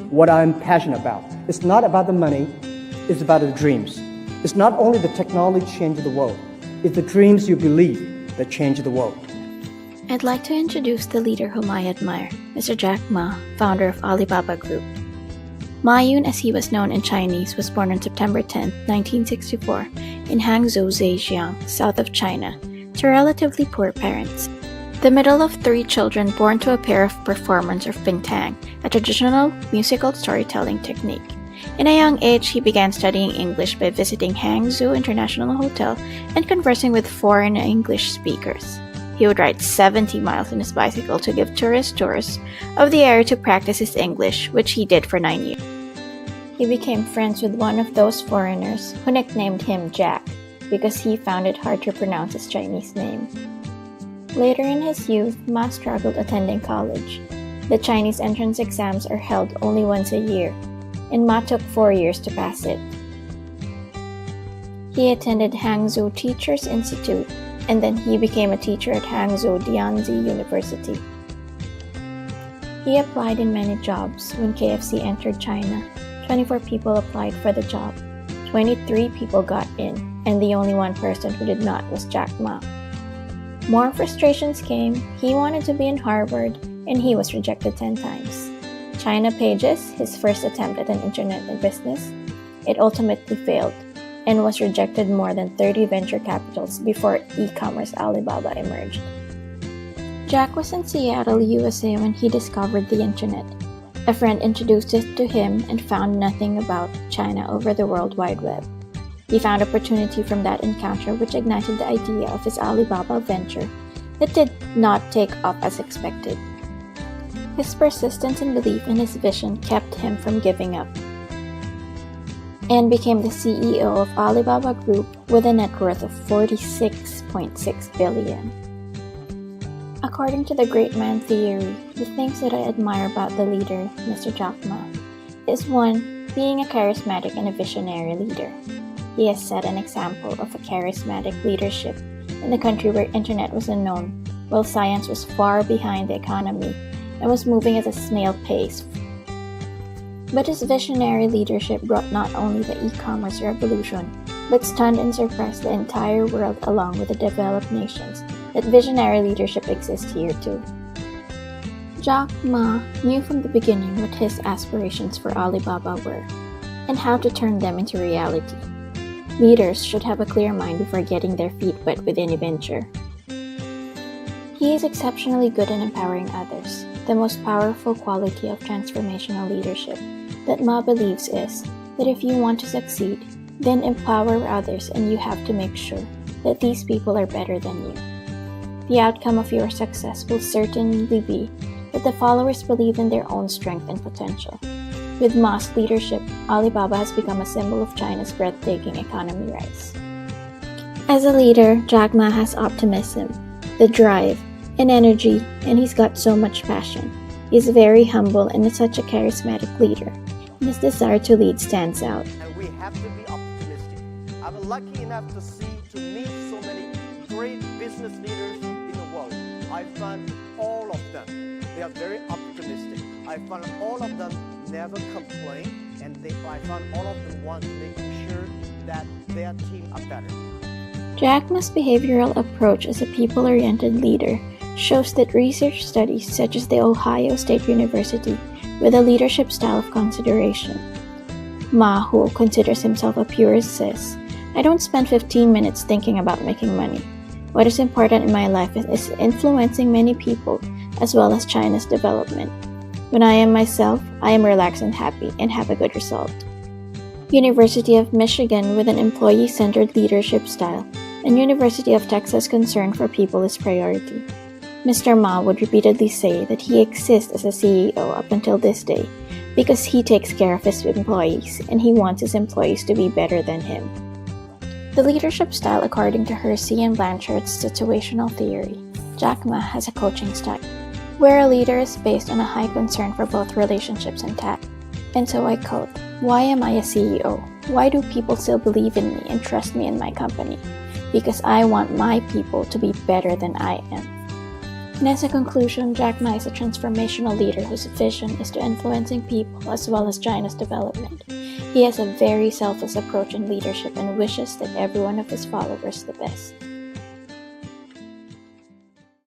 What I'm passionate about. It's not about the money, it's about the dreams. It's not only the technology changing the world, it's the dreams you believe that change the world. I'd like to introduce the leader whom I admire, Mr. Jack Ma, founder of Alibaba Group. Ma Yun, as he was known in Chinese, was born on September 10, 1964, in Hangzhou, Zhejiang, south of China, to relatively poor parents. The middle of three children born to a pair of performers of bintang, a traditional musical storytelling technique. In a young age, he began studying English by visiting Hangzhou International Hotel and conversing with foreign English speakers. He would ride 70 miles on his bicycle to give tourist tours of the area to practice his English, which he did for 9 years. He became friends with one of those foreigners who nicknamed him Jack because he found it hard to pronounce his Chinese name. Later in his youth, Ma struggled attending college. The Chinese entrance exams are held only once a year, and Ma took 4 years to pass it. He attended Hangzhou Teachers Institute, and then he became a teacher at Hangzhou Dianzi University. He applied in many jobs. When KFC entered China, 24 people applied for the job. 23 people got in, and the only one person who did not was Jack Ma. More frustrations came. He wanted to be in Harvard, and he was rejected 10 times. China Pages, his first attempt at an internet business, it ultimately failed and was rejected more than 30 venture capitals before e-commerce Alibaba emerged. Jack was in Seattle, USA when he discovered the internet. A friend introduced it to him and found nothing about China over the World Wide Web. He found opportunity from that encounter, which ignited the idea of his Alibaba venture that did not take off as expected. His persistence and belief in his vision kept him from giving up, and became the CEO of Alibaba Group with a net worth of 46.6 billion. According to the great man theory, the things that I admire about the leader, Mr. Jack Ma, is 1. Being a charismatic and a visionary leader. He has set an example of a charismatic leadership in the country where internet was unknown, while science was far behind the economy and was moving at a snail pace. But his visionary leadership brought not only the e-commerce revolution, but stunned and surprised the entire world along with the developed nations that visionary leadership exists here too. Jack Ma knew from the beginning what his aspirations for Alibaba were, and how to turn them into reality. Leaders should have a clear mind before getting their feet wet with any venture. He is exceptionally good in empowering others. The most powerful quality of transformational leadership that Ma believes is that if you want to succeed, then empower others, and you have to make sure that these people are better than you. The outcome of your success will certainly be that the followers believe in their own strength and potential. With Ma's leadership, Alibaba has become a symbol of China's breathtaking economy rise. As a leader, Jack Ma has optimism, the drive, and energy, and he's got so much passion. He's very humble and is such a charismatic leader, and his desire to lead stands out. And we have to be optimistic. I'm lucky enough to meet so many great business leaders in the world. I find all of them, they are very optimistic. I find all of them never complain, and I find all of them want to make sure that their team are better. Jack Ma's behavioral approach as a people-oriented leader shows that research studies such as the Ohio State University with a leadership style of consideration. Ma, who considers himself a purist, says, "I don't spend 15 minutes thinking about making money. What is important in my life is influencing many people as well as China's development. When I am myself, I am relaxed and happy and have a good result." University of Michigan with an employee-centered leadership style, and University of Texas concern for people is priority. Mr. Ma would repeatedly say that he exists as a CEO up until this day because he takes care of his employees and he wants his employees to be better than him. The leadership style, according to Hersey and Blanchard's situational theory, Jack Ma has a coaching style, where a leader is based on a high concern for both relationships and tasks. And so I quote, "Why am I a CEO? Why do people still believe in me and trust me in my company? Because I want my people to be better than I am." And as a conclusion, Jack Ma is a transformational leader whose vision is to influencing people as well as China's development. He has a very selfless approach in leadership and wishes that every one of his followers the best.